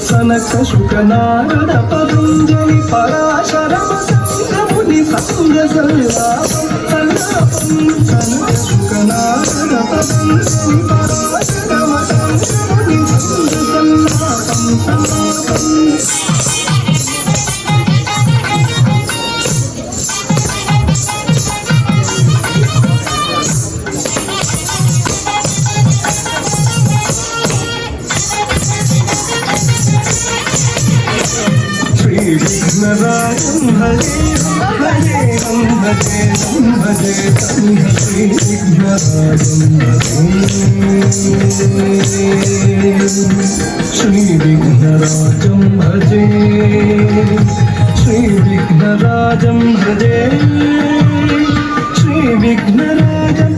ಸನಕ ಶುಕ ನಾರದ ಪತಂಜಲಿ ಪರಾಶರಮ ಸಂಗಮುನಿ ಸಂಗ ಸಲ್ಲಾಪಂ ಸನಕ ಶುಕ ನಾರದ ಪತಂಜಲಿ ಪರಾಶರಮ ಸಂಗಮುನಿ ಸಂಗ ಸಲ್ಲಾಪಂ विघ्नराजं भजे भजे भजे भजे श्री विघ्नराजं भजे श्री विघ्नराजं भजे श्री विघ्नराजं भजे श्री विघ्नराजं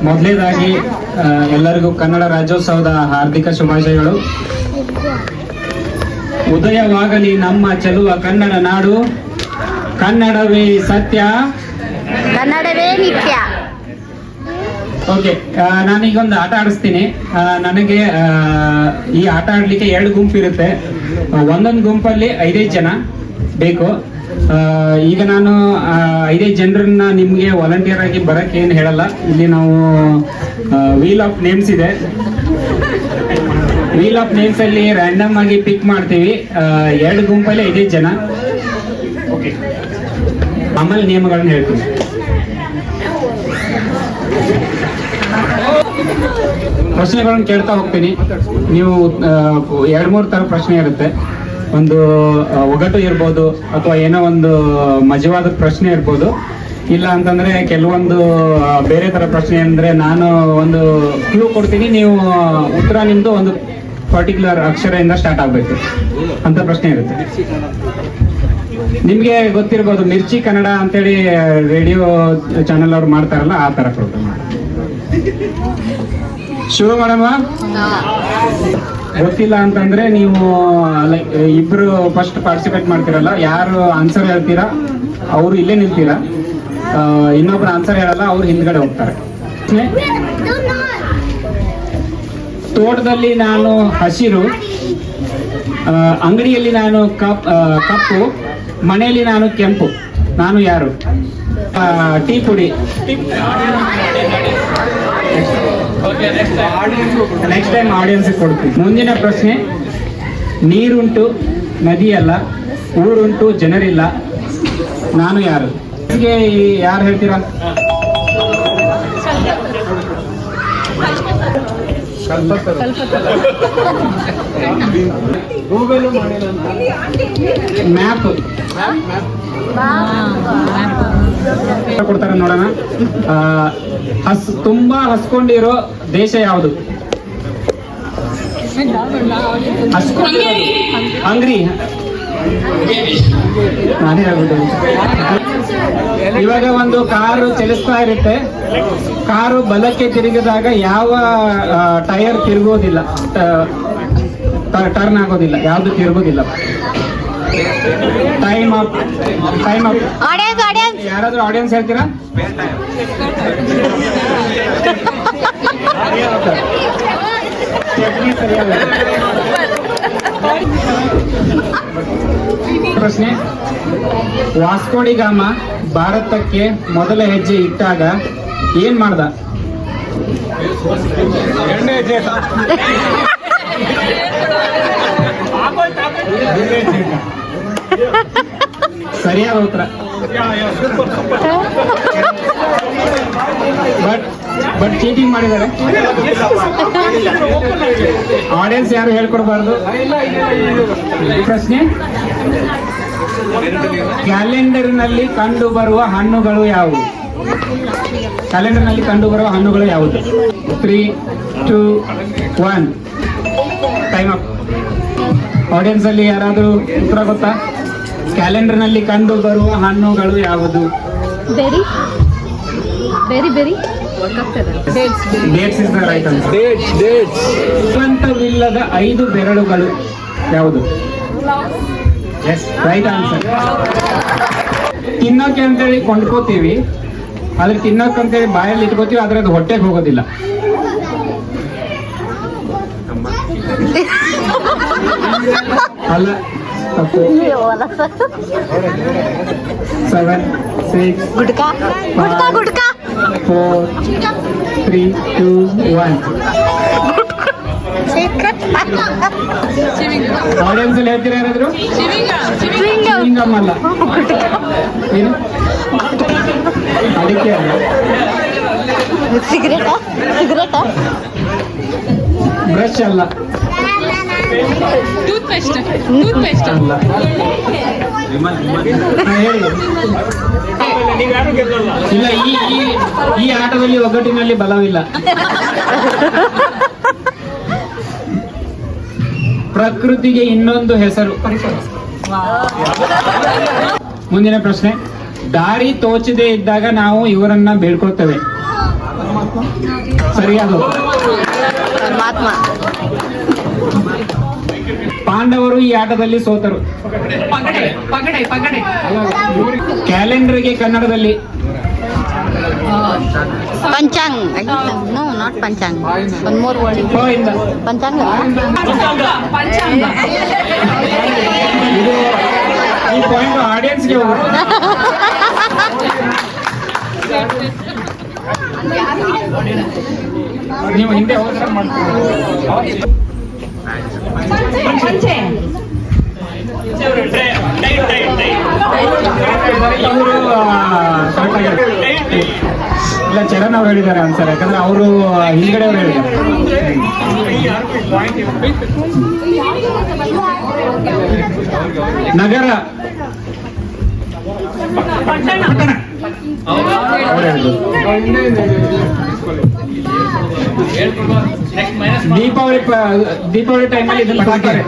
ಮೊದಲನೇದಾಗಿ ಎಲ್ಲರಿಗೂ ಕನ್ನಡ ರಾಜ್ಯೋತ್ಸವದ ಹಾರ್ದಿಕ ಶುಭಾಶಯಗಳು. ಉದಯವಾಗಲಿ ನಮ್ಮ ಚೆಲುವ ಕನ್ನಡ ನಾಡು, ಕನ್ನಡವೇ ಸತ್ಯ, ಕನ್ನಡವೇ ನಿತ್ಯ. ಓಕೆ, ನಾನೀಗೊಂದು ಆಟ ಆಡಿಸ್ತೀನಿ. ನನಗೆ ಈ ಆಟ ಆಡ್ಲಿಕ್ಕೆ 2 ಗುಂಪು ಇರುತ್ತೆ. ಒಂದೊಂದು ಗುಂಪಲ್ಲಿ 5 ಜನ ಬೇಕು. ಈಗ ನಾನು 5 ಜನರನ್ನ ನಿಮ್ಗೆ ವಾಲಂಟಿಯರ್ ಆಗಿ ಬರಕ್ಕೆ ಏನು ಹೇಳಲ್ಲ. ಇಲ್ಲಿ ನಾವು ವೀಲ್ ಆಫ್ ನೇಮ್ಸ್ ಇದೆ. ವೀಲ್ ಆಫ್ ನೇಮ್ಸ್ ಅಲ್ಲಿ ರ್ಯಾಂಡಮ್ ಆಗಿ ಪಿಕ್ ಮಾಡ್ತೀವಿ. 2 ಗುಂಪಲ್ಲಿ 5 ಜನ. ಓಕೆ, ಆಮೇಲೆ ನಿಯಮಗಳನ್ನ ಹೇಳ್ತೀನಿ. ಪ್ರಶ್ನೆಗಳನ್ನ ಕೇಳ್ತಾ ಹೋಗ್ತೀನಿ. ನೀವು 2-3 ತರ ಪ್ರಶ್ನೆ ಇರುತ್ತೆ. ಒಂದು ಒಗಟು ಇರ್ಬೋದು, ಅಥವಾ ಏನೋ ಒಂದು ಮಜವಾದ ಪ್ರಶ್ನೆ ಇರ್ಬೋದು. ಇಲ್ಲ ಅಂತಂದ್ರೆ ಕೆಲವೊಂದು ಬೇರೆ ತರ ಪ್ರಶ್ನೆ ಅಂದ್ರೆ ನಾನು ಒಂದು ಕ್ಲೂ ಕೊಡ್ತೀನಿ, ನೀವು ಉತ್ತರ ನಿಮ್ದು ಒಂದು ಪರ್ಟಿಕ್ಯುಲರ್ ಅಕ್ಷರದಿಂದ ಸ್ಟಾರ್ಟ್ ಆಗ್ಬೇಕು ಅಂತ ಪ್ರಶ್ನೆ ಇರುತ್ತೆ. ನಿಮ್ಗೆ ಗೊತ್ತಿರ್ಬೋದು, ಮಿರ್ಚಿ ಕನ್ನಡ ಅಂತೇಳಿ ರೇಡಿಯೋ ಚಾನೆಲ್ ಅವ್ರು ಮಾಡ್ತಾರಲ್ಲ, ಆ ತರ ಪ್ರೋಗ್ರಾಮ್. ಶುರು ಮಾಡಮ್ಮ. ಗೊತ್ತಿಲ್ಲ ಅಂತಂದ್ರೆ ನೀವು ಲೈಕ್ ಇಬ್ರು ಫಸ್ಟ್ ಪಾರ್ಟಿಸಿಪೇಟ್ ಮಾಡ್ತಿರಲ್ಲ, ಯಾರು ಆನ್ಸರ್ ಹೇಳ್ತೀರಾ ಅವರು ಇಲ್ಲೇ ನಿಲ್ತೀರಾ, ಇನ್ನೊಬ್ರು ಆನ್ಸರ್ ಹೇಳಲ್ಲ, ಅವ್ರು ಹಿಂದ್ಗಡೆ ಹೋಗ್ತಾರೆ. ತೋಟದಲ್ಲಿ ನಾನು ಹಸಿರು, ಅಂಗಡಿಯಲ್ಲಿ ನಾನು ಕಪ್ಪು, ಮನೆಯಲ್ಲಿ ನಾನು ಕೆಂಪು, ನಾನು ಯಾರು? ಟೀ ಪುಡಿ. ನೆಕ್ಸ್ಟ್ ಟೈಮ್ ಆಡಿಯನ್ಸ್ ಕೊಡ್ತೀವಿ. ಮುಂದಿನ ಪ್ರಶ್ನೆ, ನೀರುಂಟು ನದಿಯಲ್ಲ, ಊರುಂಟು ಜನರಿಲ್ಲ, ನಾನು ಯಾರು? ಯಾರು ಹೇಳ್ತೀರಾ? ಮ್ಯಾಪ್ ಕೊಡ್ತಾರೆ ನೋಡೋಣ. ತುಂಬಾ ಹಸ್ಕೊಂಡಿರೋ ದೇಶ ಯಾವುದು? ಹಂಗ್ರಿ. ನಾನೇ ಹೇಳ್ಬಿಟ್ಟು. ಇವಾಗ ಒಂದು ಕಾರು ಚಲಿಸ್ತಾ ಇರುತ್ತೆ. ಕಾರು ಬಲಕ್ಕೆ ತಿರುಗಿದಾಗ ಯಾವ ಟೈರ್ ತಿರುಗೋದಿಲ್ಲ, ಟರ್ನ್ ಆಗೋದಿಲ್ಲ, ಯಾವ್ದು ತಿರುಗೋದಿಲ್ಲ. Time up. ಯಾರಾದ್ರೂ ಆಡಿಯನ್ಸ್ ಹೇಳ್ತೀರಾ? ಪ್ರಶ್ನೆ, ವಾಸ್ಕೋಡಿ ಗಾಮ ಭಾರತಕ್ಕೆ ಮೊದಲ ಹೆಜ್ಜೆ ಇಟ್ಟಾಗ ಏನ್ ಮಾಡ್ದ? ಸರಿಯಾದ ಉತ್ತರ. ಬಟ್ ಬಟ್ ಚೀಟಿಂಗ್ ಮಾಡಿದ್ದಾರೆ. ಆಡಿಯನ್ಸ್ ಯಾರು ಹೇಳ್ಕೊಡ್ಬಾರ್ದು. ಪ್ರಶ್ನೆ, ಕ್ಯಾಲೆಂಡರ್ನಲ್ಲಿ ಕಂಡು ಬರುವ ಹಣ್ಣುಗಳು ಯಾವುವು? ಕ್ಯಾಲೆಂಡರ್ನಲ್ಲಿ ಕಂಡು ಬರುವ ಹಣ್ಣುಗಳು ಯಾವುದು? 3, 2, 1 ಟೈಮ್ ಅಪ್. ಆಡಿಯನ್ಸ್ ಅಲ್ಲಿ ಯಾರಾದರೂ ಉತ್ತರ ಗೊತ್ತಾ? ಕ್ಯಾಲೆಂಡರ್ನಲ್ಲಿ ಕಂಡು ಬರುವ ಹಣ್ಣುಗಳು ಯಾವುದು? Berry berry berry dates is the right answer. ಜೀವಂತವಿಲ್ಲದ 5 ಬೆರಳುಗಳು ಯಾವುದು? Yes, right answer. ತಿನ್ನೋಕೆ ಅಂತೇಳಿ ಕೊಂಡ್ಕೋತೀವಿ, ಆದ್ರೆ ತಿನ್ನೋಕೆ ಅಂತೇಳಿ ಬಾಯಲ್ಲಿ ಇಟ್ಕೋತೀವಿ, ಆದ್ರೆ ಅದು ಹೊಟ್ಟೆಗೆ ಹೋಗೋದಿಲ್ಲ. ಅಲ್ಲ, ತಪ್ಪು. 7, 6, ಗುಡ್ಕಾ ಗುಡ್ಕಾ ಗುಡ್ಕಾ 4, 3, 2, 1. ಆಡಿಯನ್ಸ್ ಅಲ್ಲಿ ಹೇಳ್ತೀರಾ ಯಾರಾದ್ರು? ಚಿವಿಂಗಮ್ ಅಲ್ಲ. ಏನು? ಅದಕ್ಕೆ ಅಲ್ಲ. ಸಿಗರೇಟಾ ಸಿಗರೇಟಾ ಬ್ರಷ್ ಅಲ್ಲ. ಟೂತ್ಪೇಸ್ಟ್ ಅಲ್ಲ. ಹಾ, ಹೇಳಿ. ಇಲ್ಲ, ಈ ಆಟದಲ್ಲಿ ಒಗ್ಗಟ್ಟಿನಲ್ಲಿ ಬಲವಿಲ್ಲ. ಪ್ರಕೃತಿಗೆ ಇನ್ನೊಂದು ಹೆಸರು. ಮುಂದಿನ ಪ್ರಶ್ನೆ, ದಾರಿ ತೋಚದೆ ಇದ್ದಾಗ ನಾವು ಇವರನ್ನ ಬೇಡ್ಕೊಳ್ತೇವೆ. ಸರಿಯಾದ ಉತ್ತರ. ಪರಮಾತ್ಮ. ಪಾಂಡವರು ಈ ಆಟದಲ್ಲಿ ಸೋತರು. ಕ್ಯಾಲೆಂಡರ್ಗೆ ಕನ್ನಡದಲ್ಲಿ panchang. No, not panchang. One more word. ಪ ಇಂದ. ಪಂಚಾಂಗ. ಇದು ಈ ಪಾಯಿಂಟ್ ಆಡಿಯನ್ಸ್ಗೆ ಹೋಗುತ್ತೆ. ನೀವು ಹಿಂದೆ ಹೋದ್ರೆ ಮಾಡ್ತೀವಿ. ಇವರು ಇಲ್ಲ, ಚರಣ್ ಅವ್ರು ಹೇಳಿದ್ದಾರೆ ಆನ್ಸರ್, ಯಾಕಂದ್ರೆ ಅವರು ಹಿಂದ್ಗಡೆ ಅವ್ರು ಹೇಳಿದ್ದಾರೆ. ನಗರ ಅವ್ರು ಹೇಳಿದ್ರು. ದೀಪಾವಳಿ ಟೈಮಲ್ಲಿ ಇದನ್ನು ಹಾಕ್ತಾರೆ.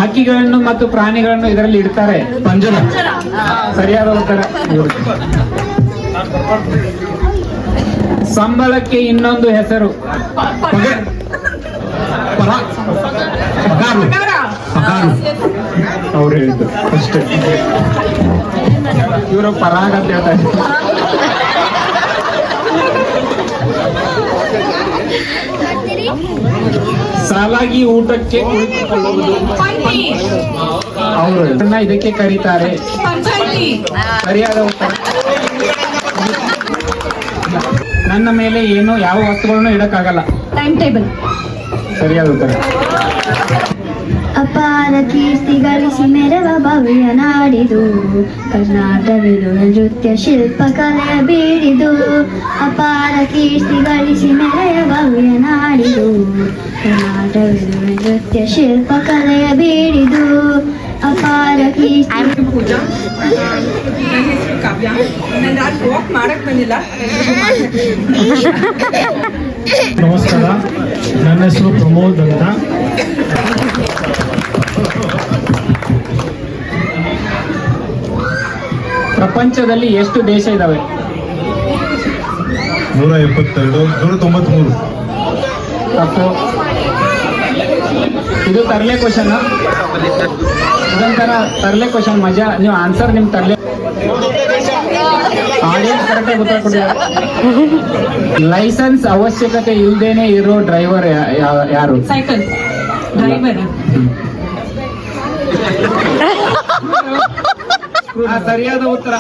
ಹಕ್ಕಿಗಳನ್ನು ಮತ್ತು ಪ್ರಾಣಿಗಳನ್ನು ಇದರಲ್ಲಿ ಇಡ್ತಾರೆ. ಪಂಜರ. ಸರಿಯಾದ ಉತ್ತರ. ಸಂಬಳಕ್ಕೆ ಇನ್ನೊಂದು ಹೆಸರು. ಅವ್ರು ಹೇಳಿದ್ದು ಅಷ್ಟೇ. ಇವರು ಪರಾಗ ಅಂತ ಹೇಳ್ತಾರೆ. ಸಾಲಾಗಿ ಊಟಕ್ಕೆ ಕುಳಿತುಕೊಳ್ಳುವುದು. ಅವರು ಇದಕ್ಕೆ ಕರೀತಾರೆ. ಸರಿಯಾದ ಉತ್ತರ. ನನ್ನ ಮೇಲೆ ಏನು ಯಾವ ವಸ್ತುಗಳನ್ನು ಇಡಕ್ಕಾಗಲ್ಲ. Time table. ಸರಿಯಾದ ಉತ್ತರ. ಅಪಾರ ಕೀರ್ತಿ ಗಳಿಸಿ ಮೆರವ ಭವ್ಯ ನಾಡಿದು ಕರ್ನಾಟಕವಿದು ನೃತ್ಯ ಶಿಲ್ಪ ಕಲೆಯ ಬೀಡಿದು. ಅಪಾರ ಕೀರ್ತಿ ಗಳಿಸಿ ಮೆರೆಯ ಭವ್ಯ ನಾಡಿದು ಕರ್ನಾಟಕವಿದು ನೃತ್ಯ ಶಿಲ್ಪ ಕಲೆಯ ಬೀಡಿದು. ಅಪಾರ ಕೀರ್ತಿ. ಪೂಜಾ, ನನ್ನ ಹೆಸರು ಕಾವ್ಯ. ನಾನು ರಾತ್ ವಾಕ್ ಮಾಡಕ್ ಬಂದಿಲ್ಲ. ನಮಸ್ಕಾರ, ನನ್ನ ಹೆಸರು ಪ್ರಮೋದ್ ಅಂತ. ಪ್ರಪಂಚದಲ್ಲಿ ಎಷ್ಟು ದೇಶ ಇದಾವೆ? 172, 193. ತಪ್ಪು. ಇದು ತರಲೆ ಕ್ವಶನ್. ಇದೊಂಥರ ತರಲೆ ಕ್ವಶನ್. ಮಜಾ. ನೀವು ಆನ್ಸರ್ ನಿಮ್ ತರಲೆ. ಆಡಿಯನ್ಸ್ ಕರೆಕ್ಟಾಗಿ ಉತ್ತರ ಕೊಟ್ಟಿದ್ದಾರೆ. ಲೈಸೆನ್ಸ್ ಅವಶ್ಯಕತೆ ಇಲ್ಲದೇನೆ ಇರೋ ಡ್ರೈವರ್ ಯಾರು? Cycle driver. ಸರಿಯಾದ ಉತ್ತರ.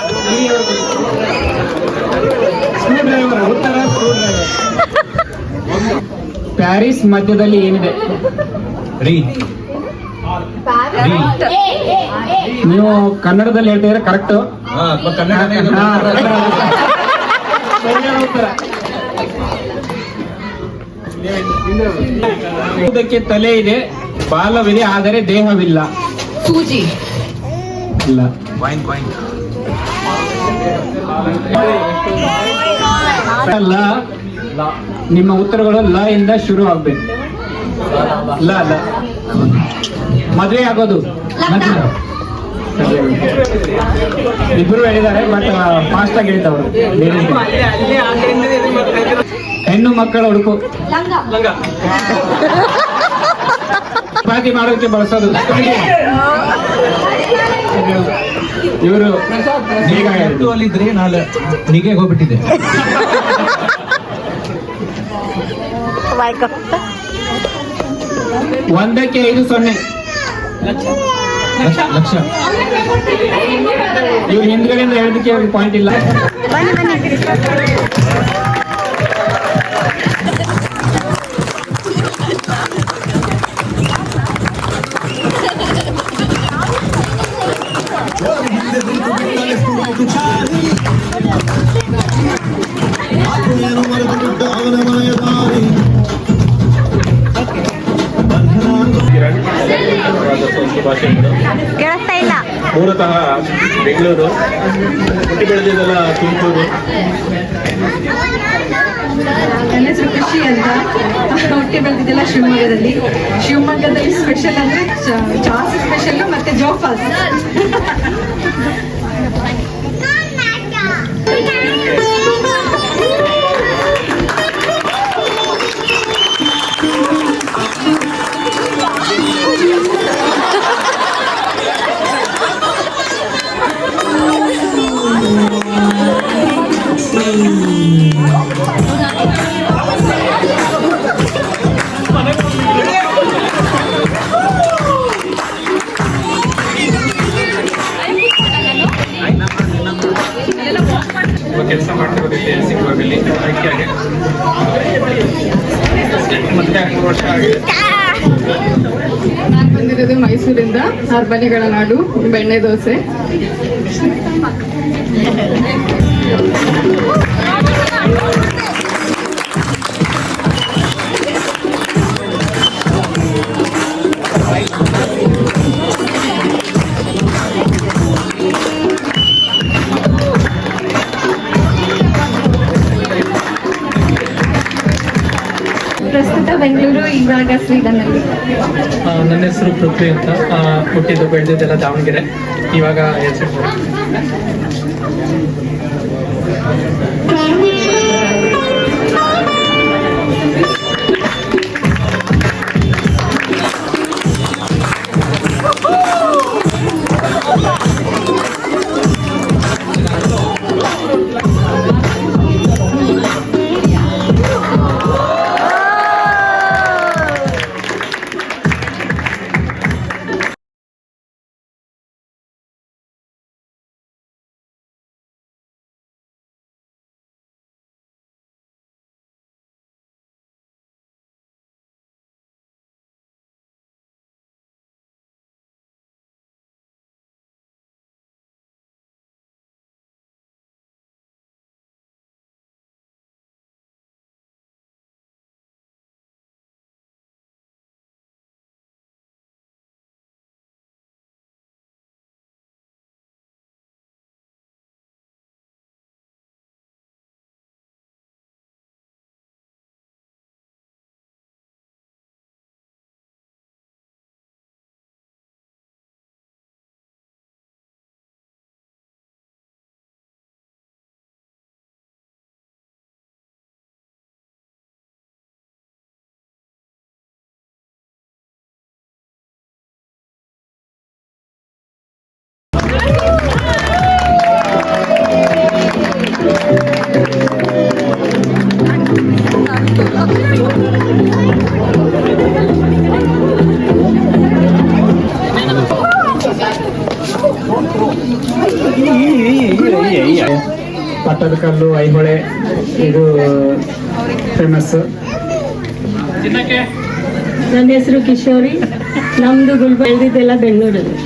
Screw driver. ಉತ್ತರ ಸ್ಕ್ರೂ ಡ್ರೈವರ್. ಪ್ಯಾರಿಸ್ ಮಧ್ಯದಲ್ಲಿ ಏನಿದೆ? ರೀ ನೀವು ಕನ್ನಡದಲ್ಲಿ ಹೇಳ್ತಿದ್ರೆ ಕರೆಕ್ಟ್. ಕನ್ನಡನೇ ಇದಕ್ಕೆ ತಲೆ ಇದೆ, ಬಾಲವಿದೆ, ಆದರೆ ದೇಹವಿಲ್ಲ. ಸೂಜಿ. ಇಲ್ಲ. ಲ. ನಿಮ್ಮ ಉತ್ತರಗಳು ಲ ಇಂದ ಶುರು ಆಗ್ಬೇಕು. ಲ ಲ. ಮದುವೆ ಆಗೋದು. ಇಬ್ರು ಹೇಳಿದ್ದಾರೆ, ಬಟ್ ಫಾಸ್ಟ್ ಆಗಿ ಹೇಳ್ತಾವ್ರು. ಹೆಣ್ಣು ಮಕ್ಕಳ ಉಡುಪು. ಚಪಾತಿ ಮಾಡೋಕೆ ಬಳಸೋದು. ಇವರು ಅಲ್ಲಿದ್ರೆ ನಾಳೆ ಹೀಗೆ ಹೋಗ್ಬಿಟ್ಟಿದೆ. ಒಂದಕ್ಕೆ 5-0. ಲಕ್ಷ. ಇವ್ರು ಹಿಂದ್ಗಡೆಯಿಂದ ಹೇಳೋದಕ್ಕೆ ಅವ್ರಿಗೆ ಪಾಯಿಂಟ್ ಇಲ್ಲ. ಕೇಳಿಸ್ತಾ ಇಲ್ಲ. ಮೂಲತಃ ಬೆಂಗಳೂರು, ಹುಟ್ಟಿ ಬೆಳೆದಿದ್ದೆಲ್ಲ ತುಮಕೂರು. ನನ್ನ ಹೆಸರು ಖುಷಿ ಅಂತ. ಹುಟ್ಟಿ ಬೆಳೆದಿದ್ದೆಲ್ಲ ಶಿವಮೊಗ್ಗದಲ್ಲಿ. ಶಿವಮೊಗ್ಗದಲ್ಲಿ ಸ್ಪೆಷಲ್ ಅಂದ್ರೆ ಜಾಸ್ತಿ ಸ್ಪೆಷಲ್ ಮತ್ತೆ ಜೋಗ್ ಫಾಲ್ಸ್. ಕೆಲಸ ಮಾಡ್ತಿರೋದಿಲ್ಲ ಸಿಗುವಾಗಲಿ ಮತ್ತೆ 3 ವರ್ಷ ಆಗಿದೆ. ನಾನು ಬಂದಿರೋದು ಮೈಸೂರಿಂದ. ಅರ್ಬನಿಗಳ ನಾಡು, ಬೆಣ್ಣೆ ದೋಸೆ. ಪ್ರಸ್ತುತ ಬೆಂಗಳೂರು, ಇವಾಗ ಸ್ವೀಡನ್ನಲ್ಲಿ. ನನ್ನ ಹೆಸರು ಪೃಥ್ವಿ ಅಂತ. ಹುಟ್ಟಿದ್ದು ಬೆಳೆದಿದ್ದೆಲ್ಲ ದಾವಣಗೆರೆ, ಇವಾಗ ಹೆಸರು. ಪಟ್ಟದಕಲ್ಲು, ಐಹೊಳೆ ಇದು ಫೇಮಸ್. ತಿನ್ನಕ್ಕೆ ನನ್ನ ಹೆಸರು ಕಿಶೋರಿ. ನಮ್ದು ಬೆಳೆದಿದ್ದೆಲ್ಲ ಬೆಂಗಳೂರಲ್ಲಿ.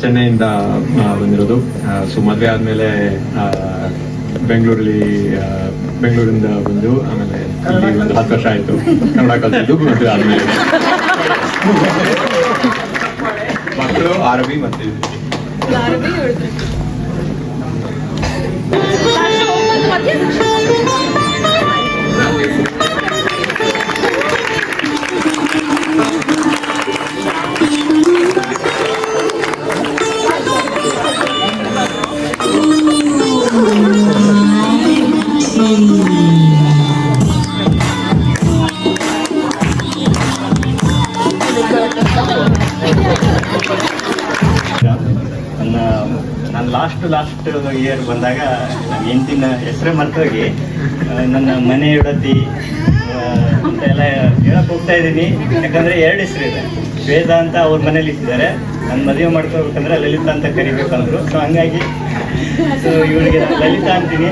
ಚೆನ್ನೈಯಿಂದ ಬಂದಿರೋದು. ಸೊ ಮದುವೆ ಆದಮೇಲೆ ಬೆಂಗಳೂರಿಂದ ಬಂದು ಆಮೇಲೆ ಇಲ್ಲಿ ಒಂದು 10 ವರ್ಷ ಆಯಿತು ಕನ್ನಡ ಕಲಿತಿದ್ದು. ಮದುವೆ ಆದಮೇಲೆ ಮಕ್ಕಳು ಅರಬಿ ಮತ್ತು ನಾನು ಲಾಸ್ಟ್ ಇಯರ್ ಬಂದಾಗ ನನ್ನ ಹೆಂಡತಿನ ಹೆಸರೇ ಮರ್ತೋಗಿ ನನ್ನ ಮನೆ ಹೆಂಡತಿ ಅಂತ ಎಲ್ಲ ಹೇಳಕ್ ಹೋಗ್ತಾ ಇದ್ದೀನಿ. ಯಾಕಂದ್ರೆ 2 ಹೆಸರು ಇದೆ. ವೇದ ಅಂತ ಅವ್ರ ಮನೇಲಿ ಇಟ್ಟಿದ್ದಾರೆ. ನಾನು ಮದುವೆ ಮಾಡ್ಕೋಬೇಕಂದ್ರೆ ಲಲಿತಾ ಅಂತ ಕರಿಬೇಕಂದ್ರು. ಸೊ ಹಂಗಾಗಿ ಇವಳಿಗೆ ನಾನು ಲಲಿತಾ ಅಂತೀನಿ,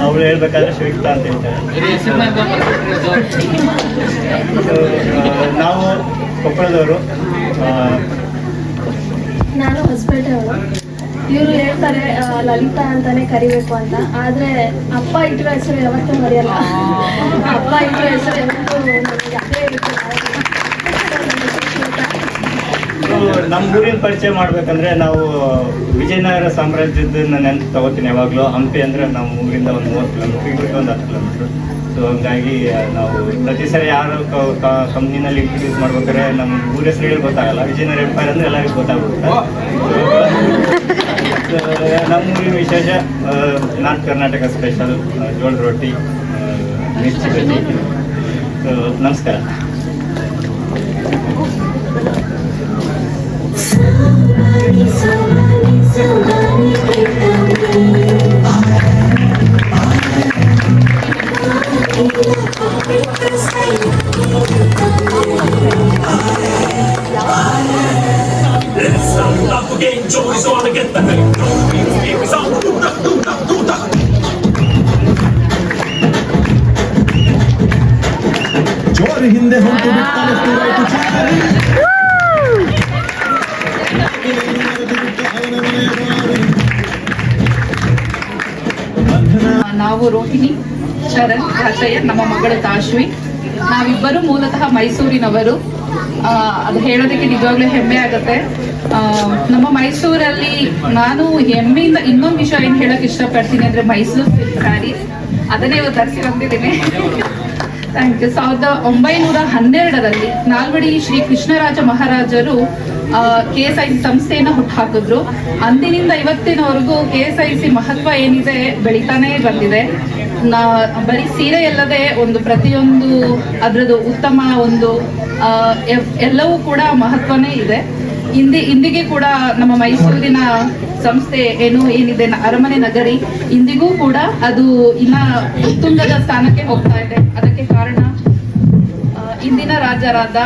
ಅವಳು ಹೇಳ್ಬೇಕಾದ್ರೆ ಶ್ವೇತಾ ಅಂತ ಹೇಳ್ತಾರೆ. ಸೊ ನಾವು ಕೊಪ್ಪಳದವರು. ನಾನು ಹೊಸಪೇಟೆ ಅವರು. ಇವರು ಹೇಳ್ತಾರೆ ಲಲಿತಾ ಅಂತಾನೆ ಕರಿಬೇಕು ಅಂತ. ಆದ್ರೆ ಅಪ್ಪ ಇಟ್ಟಿರೋ ಹೆಸರು ಯಾವತ್ತೂ ಮರೆಯಲ್ಲ. ಅಪ್ಪ ಇಟ್ಟಿರೋ ಹೆಸರು ಯಾವತ್ತೂ ನನಗೆ ಅದೇ ಇರುತ್ತೆ. ನಮ್ಮ ಊರಿನ ಪರಿಚಯ ಮಾಡ್ಬೇಕಂದ್ರೆ ನಾವು ವಿಜಯನಗರ ಸಾಮ್ರಾಜ್ಯದ ನೆನಪು ತಗೋತೀನಿ ಯಾವಾಗಲೂ. ಹಂಪಿ ಅಂದ್ರೆ ನಮ್ಮ ಊರಿಂದ ಒಂದು 30 ಕಿಲೋಮೀಟರ್, ಇವ್ರಿಗೆ ಒಂದು 10 ಕಿಲೋಮೀಟರ್. ಸೊ ಹಂಗಾಗಿ ನಾವು ಪ್ರತಿ ಸರಿ ಯಾರು ಕಂಪ್ನಿನಲ್ಲಿ ಇಂಟ್ರೊಡ್ಯೂಸ್ ಮಾಡ್ಬೇಕಾದ್ರೆ ನಮ್ಮ ಊರ ಹೆಸರು ಹೇಳಿ ಗೊತ್ತಾಗಲ್ಲ. ವಿಜಯನಗರ ಎಂಪೈರ್ ಅಂದ್ರೆ ಎಲ್ಲರಿಗೂ ಗೊತ್ತಾಗುತ್ತೆ. ನಮ್ಮ ಊರಿನ ವಿಶೇಷ ನಾರ್ತ್ ಕರ್ನಾಟಕ ಸ್ಪೆಷಲ್ ಜೋಳದ ರೊಟ್ಟಿ, ಮಿರ್ಚಿ ಬಜ್ಜಿ. ಸೊ ನಮಸ್ಕಾರ. ಜೋರು ಹಿಂದೆ ಹೊಂಟು ನಾವು ರೋಹಿಣಿ ಶರಣ್ ರಾಜಯ್ಯ, ನಮ್ಮ ಮಗಳು ತಾಶ್ವಿ. ನಾವಿಬ್ಬರು ಮೂಲತಃ ಮೈಸೂರಿನವರು. ಅದು ಹೇಳೋದಕ್ಕೆ ನಿಜವಾಗ್ಲೂ ಹೆಮ್ಮೆ ಆಗುತ್ತೆ. ನಮ್ಮ ಮೈಸೂರಲ್ಲಿ ನಾನು ಹೆಮ್ಮೆಯಿಂದ ಇನ್ನೊಂದು ವಿಷಯ ಏನು ಹೇಳಕ್ ಇಷ್ಟಪಡ್ತೀನಿ ಅಂದ್ರೆ ಮೈಸೂರು ಸಿಲ್ಕ್ ಸ್ಯಾರಿ, ಅದನ್ನೇ ಇವತ್ತು ಧರಿಸಿ ಬಂದಿದ್ದೀನಿ. Thank you. 1912ರಲ್ಲಿ ನಾಲ್ವಡಿ ಶ್ರೀ ಕೃಷ್ಣರಾಜ ಮಹಾರಾಜರು KSIC ಸಂಸ್ಥೆಯನ್ನು ಹುಟ್ಟುಹಾಕಿದ್ರು. ಅಂದಿನಿಂದ ಇವತ್ತಿನವರೆಗೂ KSIC ಮಹತ್ವ ಏನಿದೆ ಬೆಳಿತಾನೇ ಬಂದಿದೆ. ಬರೀ ಸೀರೆ ಅಲ್ಲದೆ ಒಂದು ಪ್ರತಿಯೊಂದು ಅದರದ್ದು ಉತ್ತಮ ಒಂದು ಎಲ್ಲವೂ ಕೂಡ ಮಹತ್ವನೇ ಇದೆ. ಇಂದಿಗೆ ಕೂಡ ನಮ್ಮ ಮೈಸೂರಿನ ಸಂಸ್ಥೆ ಏನಿದೆ ಅರಮನೆ ನಗರಿ, ಇಂದಿಗೂ ಕೂಡ ಅದು ಇನ್ನ ಉತ್ತುಂಗದ ಸ್ಥಾನಕ್ಕೆ ಹೋಗ್ತಾ ಇದೆ. ಅದಕ್ಕೆ ಕಾರಣ ಇಂದಿನ ರಾಜರಾದ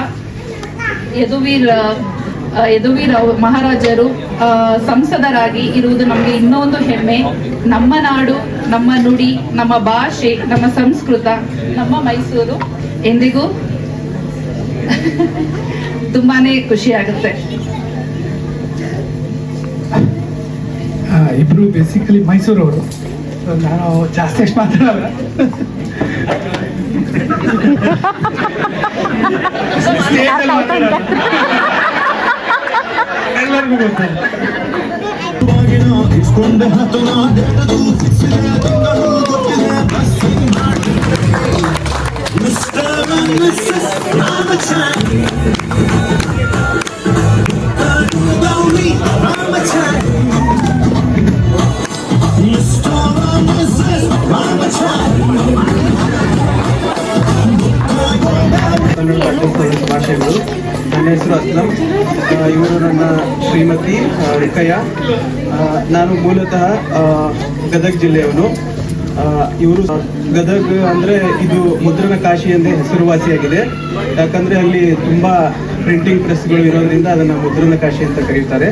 ಯದುವೀರ್ ಮಹಾರಾಜರು ಸಂಸದರಾಗಿ ಇರುವುದು ನಮಗೆ ಇನ್ನೊಂದು ಹೆಮ್ಮೆ. ನಮ್ಮ ನಾಡು, ನಮ್ಮ ನುಡಿ, ನಮ್ಮ ಭಾಷೆ, ನಮ್ಮ ಸಂಸ್ಕೃತ, ನಮ್ಮ ಮೈಸೂರು ಎಂದಿಗೂ ತುಂಬಾನೇ ಖುಷಿ ಆಗುತ್ತೆ. ಇಬ್ರು ಬೇಸಿಕಲಿ ಮೈಸೂರವರು. ನಾನು ಜಾಸ್ತಿ ಅಷ್ಟು ಮಾತಾಡಲ್ಲ. ಎಲ್ಲರಿಗೂ ಗೊತ್ತು. ಇಸ್ಕೊಂಡೆ ಹತ್ತನ ಕನ್ನಡ ಭಾಷೆಗಳು. ನನ್ನ ಹೆಸರು ಅಸ್ಲಂ, ಇವರು ನನ್ನ ಶ್ರೀಮತಿ ರಿಕಯ್ಯ. ನಾನು ಮೂಲತಃ ಗದಗ ಜಿಲ್ಲೆಯವನು. ಇವರು ಗದಗ ಅಂದರೆ ಇದು ಮುದ್ರಣ ಕಾಶಿ ಎಂದೇ ಹೆಸರುವಾಸಿಯಾಗಿದೆ. ಯಾಕಂದರೆ ಅಲ್ಲಿ ತುಂಬ ಪ್ರಿಂಟಿಂಗ್ ಪ್ರೆಸ್ಗಳು ಇರೋದ್ರಿಂದ ಅದನ್ನು ಮುದ್ರಣ ಕಾಶಿ ಅಂತ ಕರೀತಾರೆ.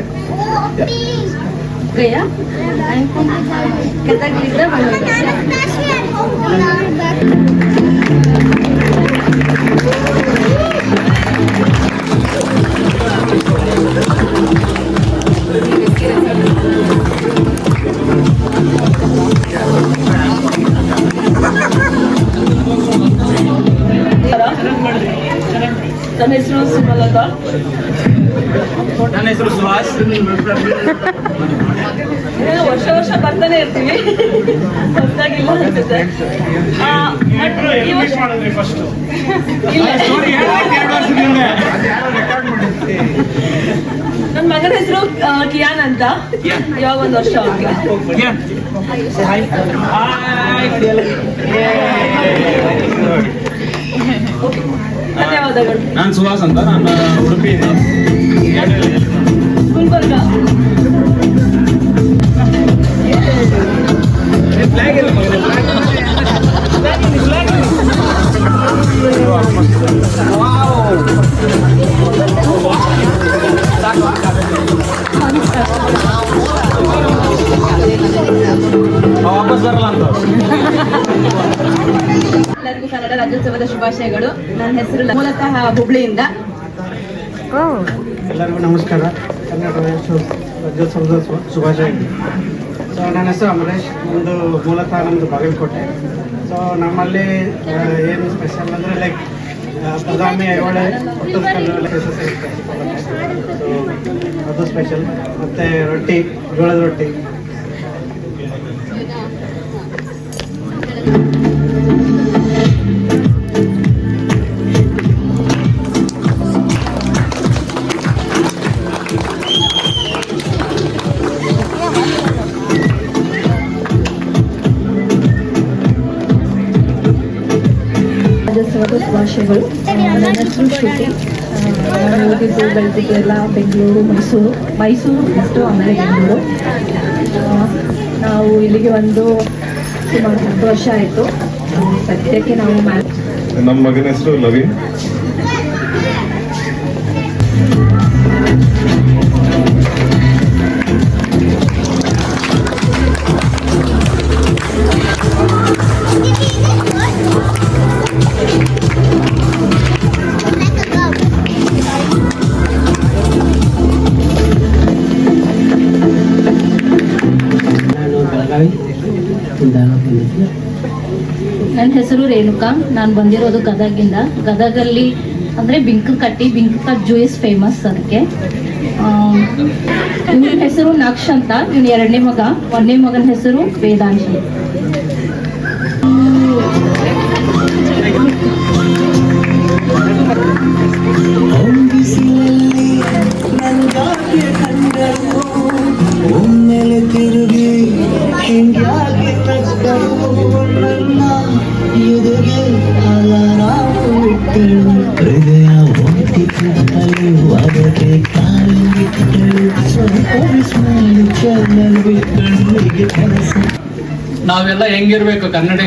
ನನ್ನ ಹೆಸರು ಸುಮಲತಾ. ನನ್ನ ಹೆಸರು ಸುಹಾಸ್. ವರ್ಷ ಬರ್ತಾನೆ ಇರ್ತೀವಿ, ಹೊಸದಾಗಿಲ್ಲ ಅನ್ಸುತ್ತೆ. ನನ್ನ ಮಗನ ಹೆಸರು ಕಿಯಾನ್ ಅಂತ. ಇವಾಗ 1 ವರ್ಷ ಅವ್ರಿಗೆ. ಧನ್ಯವಾದಗಳು. ನಾನು ಸುಹಾಸ್ ಅಂತ, ನಾನು ಉಡುಪಿಯಿಂದ, ಗುಲ್ಬರ್ಗ. ವಾಪಸ್ ಬರಲ್ಲ ಅಂತ. ಎಲ್ಲರಿಗೂ ಕನ್ನಡ ರಾಜ್ಯೋತ್ಸವದ ಶುಭಾಶಯಗಳು. ನನ್ನ ಹೆಸರು ಮೂಲತಃ ಹುಬ್ಳಿಯಿಂದ. ಎಲ್ಲರಿಗೂ ನಮಸ್ಕಾರ. ಕನ್ನಡ ರಾಜ್ಯೋತ್ಸವದ ಶುಭಾಶಯಗಳು. ಸೊ ನನ್ನ ಹೆಸರು ಅಮರೇಶ್. ನಮ್ಮದು ಮೂಲತಃ ನಮ್ಮದು ಬಾಗಲಕೋಟೆ. ಸೊ ನಮ್ಮಲ್ಲಿ ಏನು ಸ್ಪೆಷಲ್ ಅಂದರೆ ಲೈಕ್ ಬಾದಾಮಿ ಐಹೊಳೆ ಸಿಗುತ್ತೆ. ಸೊ ಅದು ಸ್ಪೆಷಲ್. ಮತ್ತು ರೊಟ್ಟಿ, ಜೋಳದ ರೊಟ್ಟಿ. ರಾಜ್ಯೋತ್ಸವದ ಶುಭಾಶಯಗಳು. ನನ್ನ ಹೆಸರು ಶ್ರುತಿ. ನಾನು ಓದಿದ್ದು ಬೆಳೆದಿದ್ದು ಎಲ್ಲ ಬೆಂಗಳೂರು, ಮೈಸೂರು ಮತ್ತು ಆಮೇಲೆ ಬೆಂಗಳೂರು. ನಾವು ಇಲ್ಲಿಗೆ ಒಂದು ಸುಮಾರು 10 ವರ್ಷ ಆಯಿತು. ಸದ್ಯಕ್ಕೆ ನಾವು ನಮ್ಮ ಮಗನ ಹೆಸರು ನವೀನ್. ನನ್ನ ಹೆಸರು ರೇಣುಕಾ. ನಾನು ಬಂದಿರೋದು ಗದಗಿಂದ. ಗದಗಲ್ಲಿ ಅಂದರೆ ಬಿಂಕಕಟ್ಟಿ ಜ್ಯೂಸ್ ಫೇಮಸ್. ಅದಕ್ಕೆ ಇವನ ಹೆಸರು ನಕ್ಷ ಅಂತ. ಇವನು 2ನೇ ಮಗ. 1ನೇ ಮಗನ ಹೆಸರು ವೇದಾಂಶಿ. ನಾವೆಲ್ಲ ಹೆಂಗಿರ್ಬೇಕು ಕನ್ನಡ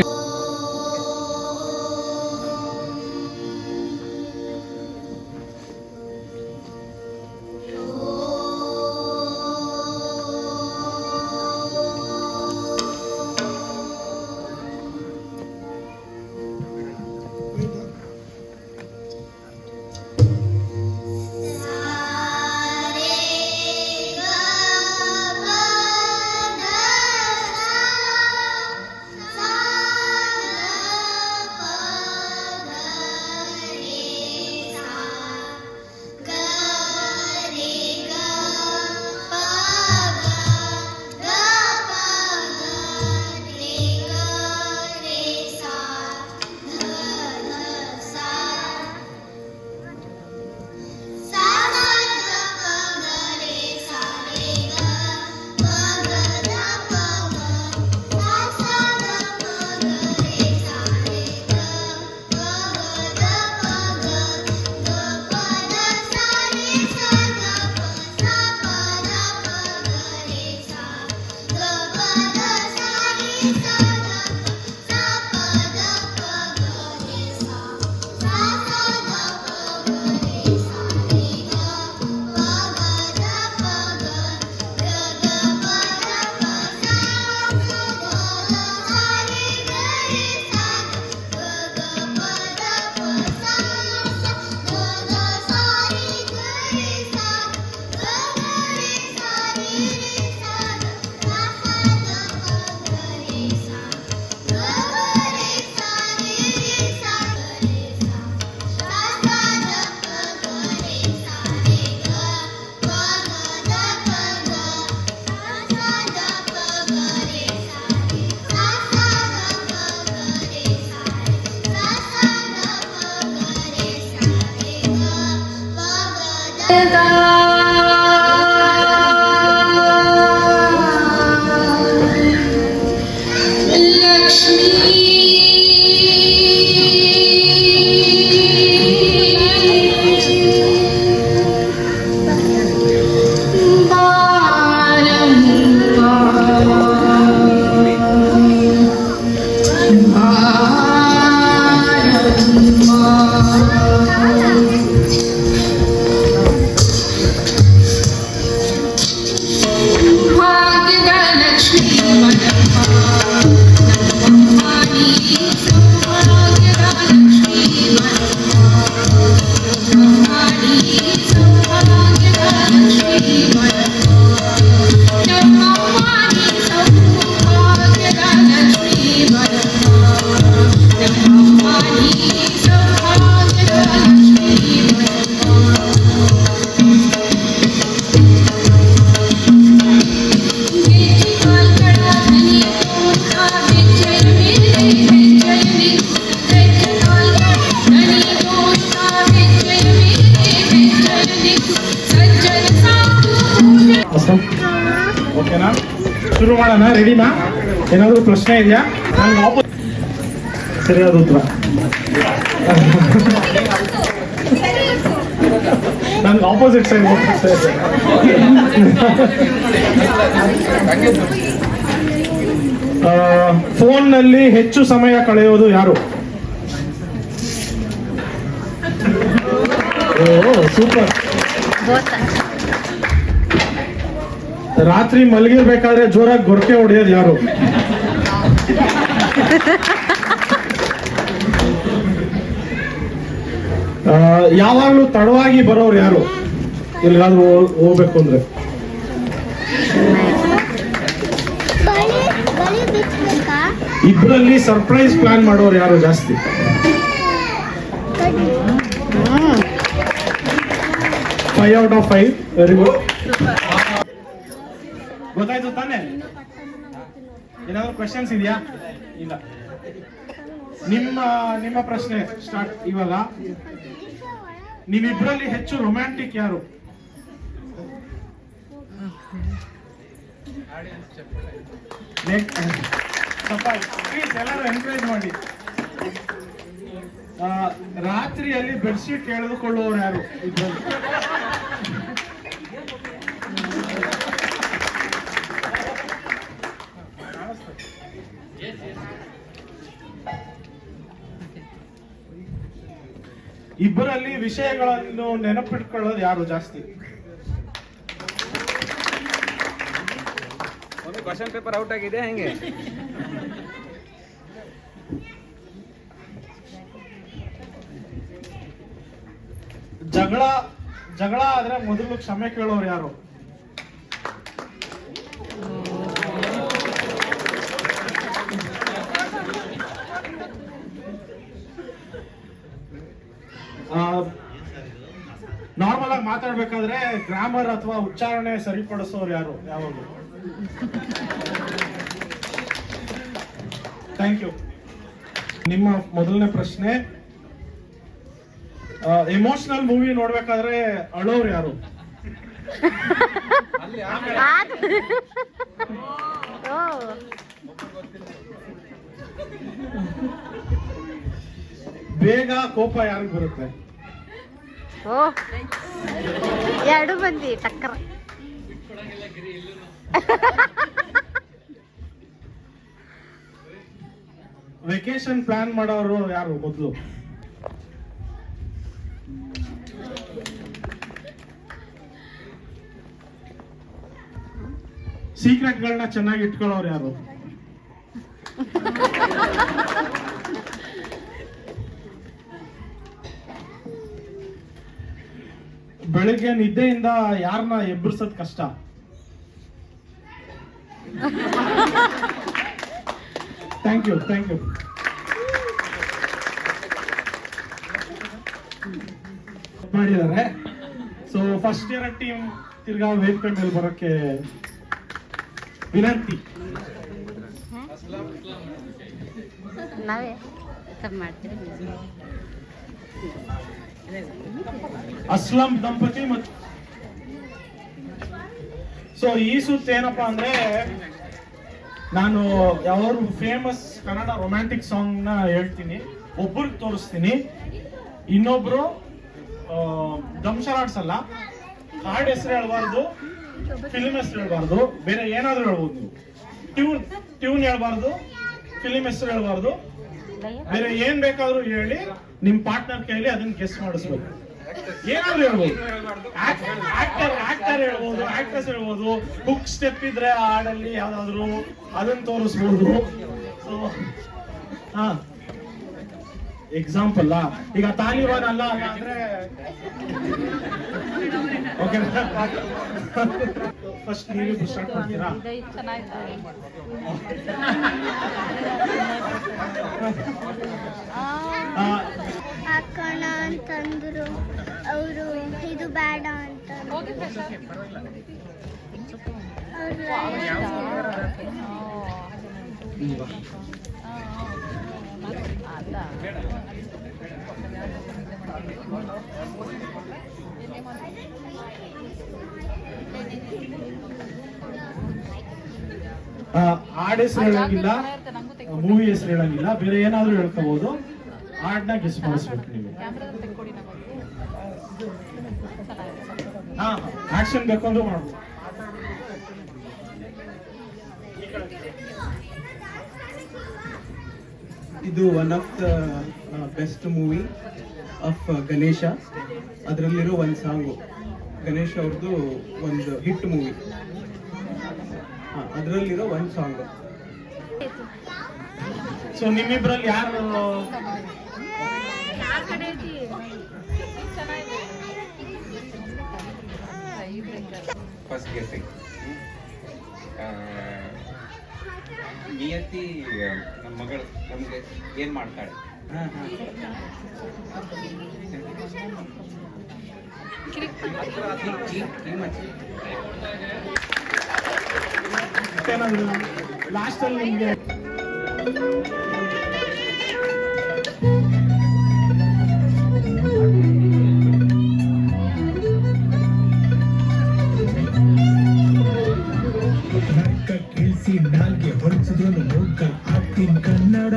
ಓಕೆನಾ? ಶುರು ಮಾಡೋಣ. ರೆಡಿನಾ? ಏನಾದರೂ ಪ್ರಶ್ನೆ ಇದೆಯಾ? ನನಗೆ ಸರಿಯಾದ ಉತ್ತರ. ನನ್ಗೆ ಆಪೋಸಿಟ್ ಸೈಡ್ ಫೋನ್ನಲ್ಲಿ ಹೆಚ್ಚು ಸಮಯ ಕಳೆಯೋದು ಯಾರು? ಸೂಪರ್. ರಾತ್ರಿ ಮಲಗಿರ್ಬೇಕಾದ್ರೆ ಜೋರಾಗಿ ಗೊರಕೆ ಹೊಡೆಯೋದು ಯಾರು? ಯಾವಾಗ್ಲೂ ತಡವಾಗಿ ಬರೋರು ಯಾರು? ಎಲ್ಲಿಗಾದ್ರೂ ಹೋಗ್ಬೇಕು ಅಂದ್ರೆ? ಇಬ್ಬರಲ್ಲಿ ಸರ್ಪ್ರೈಸ್ ಪ್ಲಾನ್ ಮಾಡೋರು ಯಾರು ಜಾಸ್ತಿ? 5 out of 5. Very good. ಗೊತ್ತಾಯ್ತು ತಾನೆ? ಏನಾದ್ರು ಕ್ವೆಶನ್ಸ್ ಇದೆಯಾ? ಇಲ್ಲ. ನಿಮ್ಮ ಪ್ರಶ್ನೆ ಸ್ಟಾರ್ಟ್ ಇವಾಗ. ನೀವಿಬ್ರಲ್ಲಿ ಹೆಚ್ಚು ರೊಮ್ಯಾಂಟಿಕ್ ಯಾರು? ಪ್ಲೀಸ್ ಎಲ್ಲರೂ ಎನ್ಕರೇಜ್ ಮಾಡಿ. ರಾತ್ರಿಯಲ್ಲಿ ಬೆಡ್ಶೀಟ್ ಎಳೆದುಕೊಳ್ಳುವವರು ಯಾರು ಇದ್ರಲ್ಲಿ? ಇಬ್ಬರಲ್ಲಿ ವಿಷಯಗಳನ್ನು ನೆನಪಿಟ್ಕೊಳ್ಳೋದು ಯಾರು ಜಾಸ್ತಿ? ಒಂದು ಕ್ವಶನ್ ಪೇಪರ್ ಔಟ್ ಆಗಿದೆ ಹೆಂಗೆ? ಜಗಳ ಆದ್ರೆ ಮೊದಲು ಕ್ಷಮೆ ಕೇಳೋರು ಯಾರು? ನಾರ್ಮಲ್ ಆಗಿ ಮಾತಾಡ್ಬೇಕಾದ್ರೆ ಗ್ರಾಮರ್ ಅಥವಾ ಉಚ್ಚಾರಣೆ ಸರಿಪಡಿಸೋರು ಯಾರು ಯಾವಾಗಲೂ? Thank you. ನಿಮ್ಮ ಮೊದಲನೇ ಪ್ರಶ್ನೆ, ಎಮೋಷನಲ್ ಮೂವಿ ನೋಡ್ಬೇಕಾದ್ರೆ ಅಳೋರು ಯಾರು? ಬೇಗ ಕೋಪ ಯಾರಿಗೆ ಬರುತ್ತೆ? ಎರಡು ಮಂದಿ ಟಕ್ಕರ. ವೆಕೇಶನ್ ಪ್ಲಾನ್ ಮಾಡೋರು ಯಾರು ಮೊದಲು? ಸೀಕ್ರೆಟ್ಗಳನ್ನ ಚೆನ್ನಾಗಿ ಇಟ್ಕೊಳ್ಳೋರು ಯಾರು? ಬೆಳಿಗ್ಗೆ ನಿದ್ದೆಯಿಂದ ಯಾರನ್ನ ಎಬ್ಬರಿಸೋದ್ ಕಷ್ಟ? Thank you. ಮಾಡಿದ್ದಾರೆ. ಸೊ ಫಸ್ಟ್ ಇಯರ್ ಟೀಮ್ ತಿರ್ಗಾ ವೇದಿಕೆ ಮೇಲೆ ಬರೋಕ್ಕೆ ವಿನಂತಿ. ನಾವೇ ಮಾಡ್ತೀವಿ. ಅಸ್ಲಂ ದಂಪತಿ ಮತ್ತು ಸೊ ಈ ಸುತ್ತ ಏನಪ್ಪಾ ಅಂದ್ರೆ ನಾನು ಯಾವ್ದಾದ್ರು ಫೇಮಸ್ ಕನ್ನಡ ರೊಮ್ಯಾಂಟಿಕ್ ಸಾಂಗ್ ನ ಹೇಳ್ತೀನಿ, ಒಬ್ಬರಿಗೆ ತೋರಿಸ್ತೀನಿ, ಇನ್ನೊಬ್ರು ದಂಶರಾಡ್ಸಲ್ಲ, ಹಾಡ್ ಹೆಸರು ಹೇಳ್ಬಾರ್ದು, ಫಿಲ್ಮ್ ಹೆಸರು ಹೇಳ್ಬಾರ್ದು, ಬೇರೆ ಏನಾದ್ರು ಹೇಳ್ಬೋದು ನೀವು. ಟ್ಯೂನ್ ಹೇಳ್ಬಾರ್ದು, ಫಿಲ್ಮ್ ಹೆಸರು ಹೇಳ್ಬಾರ್ದು, ಬೇರೆ ಏನ್ ಬೇಕಾದ್ರೂ ಹೇಳಿ ನಿಮ್ ಪಾರ್ಟ್ನರ್ ಕೈಲಿ ಅದನ್ನ ಗೆಸ್ ಮಾಡಿಸ್ಬೇಕು. ಏನಾದ್ರು ಹೇಳ್ಬೋದು, ಆಕ್ಟರ್ ಹೇಳ್ಬೋದು, ಆಕ್ಟ್ರೆಸ್ ಹೇಳ್ಬೋದು, ಹುಕ್ ಸ್ಟೆಪ್ ಇದ್ರೆ ಆ ಹಾಡಲ್ಲಿ ಯಾವ್ದಾದ್ರು ಅದನ್ನ ತೋರಿಸ್ಬೋದು. ಸೊ ಹಾ ಎಕ್ಸಾಂಪಲ್ ಈಗ ತಾಲಿಬಾನ್ ಅಲ್ಲ ಅಂದ್ರೆ ಓಕೆ. ಫಸ್ಟ್ ನೀವು ಸ್ಟಾರ್ಟ್ ಮಾಡ್ತೀರಾ? ಹಾಕೋಣ ಅಂತಂದ್ರು ಅವರು ಇದು ಬೇಡ ಅಂತ ಹಾಡ್ ಹೆಸರು ಹೇಳಂಗಿಲ್ಲ, ಮೂವಿ ಹೆಸರು ಹೇಳಂಗಿಲ್ಲ, ಬೇರೆ ಏನಾದ್ರೂ ಹೇಳ್ಕೋಬಹುದು. ಹಾಡ್ನ ಗೆಸ್ ಮಾಡಿಸ್ಬೇಕು ನೀವು. ಹಾ ಆಕ್ಷನ್ ಬೇಕಂದ್ರೂ ಮಾಡ್ಬೋದು. ಇದು one of the best movie of Ganesha. ಅದರಲ್ಲಿರೋ ಒಂದು ಸಾಂಗು ಗಣೇಶ್ ಅವ್ರದ್ದು ಒಂದು ಹಿಟ್ ಮೂವಿ, ಅದರಲ್ಲಿರೋ ಒಂದು ಸಾಂಗ್. ಸೊ ನಿಮ್ಮಿಬ್ರಲ್ಲಿ ಯಾರು ಫಸ್ಟ್ ಗೆಸ್ಸಿಂಗ್? ನಿಯತಿ ನಮ್ಮ ಮಗಳು ನಮಗೆ ಏನ್ ಮಾಡ್ತಾಳೆ? ಲಾಸ್ಟ್ ಅಲ್ಲಿ ನಿಮ್ಗೆ ನಾಲ್ಗೆ ಹೊರಸಿದ್ರು ಮೂಕ ಆಗ್ತೀನಿ ಕನ್ನಡ,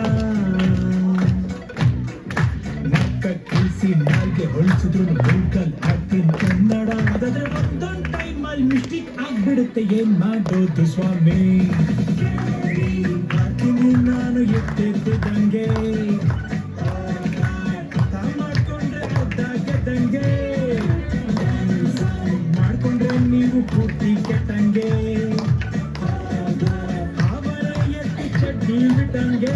ನಕ್ಕ ಕೀಸಿ ನಾಲ್ಗೆ ಹೊಳಿಸಿದ್ರು ಮೂಕಲ್ ಆಗ್ತೀನಿ ಕನ್ನಡ. ಅದಾದ್ರೆ ಒಂದೊಂದು ಟೈಮಲ್ಲಿ ಮಿಸ್ಟೇಕ್ ಆಗ್ಬಿಡುತ್ತೆ, ಏನ್ ಮಾಡೋದು ಸ್ವಾಮಿ? ಹಾಕಿನಿ ನಾನು ಎತ್ತಿದ್ದಂಗೆ ಮಾಡ್ಕೊಂಡ್ರೆ ಅದಾಗದಂಗೆ, ಮಾಡ್ಕೊಂಡ್ರೆ ನೀವು ಪೂರ್ತಿ ಕೆಟ್ಟಂಗೆ, ಬಿಟ್ಟಂಗೆ.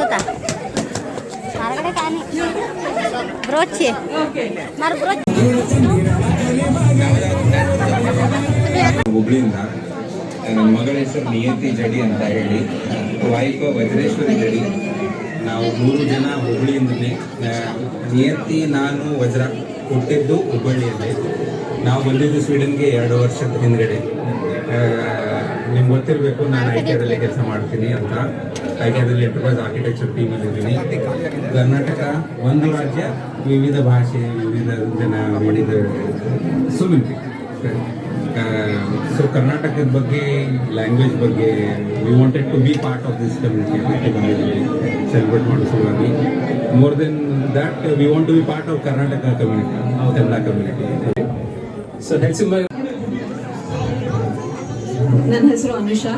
ಗೊತ್ತಾ ಹೊರಗಡೆ ಕಾಣಿ ಬ್ರೋಚಿ ಮಾರು ಬ್ರೋಚಿ. ಹುಬ್ಳಿಯಿಂದ ನನ್ನ ಮಗಳ ಹೆಸರು ನಿಯತಿ ಜಡಿ ಅಂತ ಹೇಳಿ, ವೈಫ್ ವಜ್ರೇಶ್ವರಿ ಜಡಿ. ನಾವು 3 ಜನ ಹುಬ್ಳಿಯಿಂದಲೇ. ನಿಯತಿ, ನಾನು, ವಜ್ರ ಹುಟ್ಟಿದ್ದು ಹುಬ್ಬಳ್ಳಿಯಲ್ಲಿ. ನಾವು ಬಂದಿದ್ದು ಸ್ವೀಡನ್ಗೆ 2 ವರ್ಷದ ಹಿಂದ್ಗಡೆ. ನಿಮ್ಗೆ ಗೊತ್ತಿರಬೇಕು, ನಾನು ಐಟಿಐದಲ್ಲಿ ಕೆಲಸ ಮಾಡ್ತೀನಿ ಅಂತ. ಐಟಿಐದಲ್ಲಿ ಎಂಟರ್ಪ್ರೈಸ್ ಆರ್ಕಿಟೆಕ್ಚರ್ ಟೀಮಲ್ಲಿ ಇದ್ದೀನಿ. ಕರ್ನಾಟಕ ಒಂದು ರಾಜ್ಯ, ವಿವಿಧ ಭಾಷೆ, ವಿವಿಧ ಜನ ಮಾಡಿದ ಸುಮಿಂಪಿ. ಸೊ ಕರ್ನಾಟಕದ ಬಗ್ಗೆ ಲ್ಯಾಂಗ್ವೇಜ್ ಬಗ್ಗೆ we wanted to be part of this community celebrate ಮಾಡೋ ಸಲುವಾಗಿ more then that we want to be part of Karnataka community Kannada community. So Helsingborg ನನ್ನ ಹೆಸರು ಅನುಷಾ.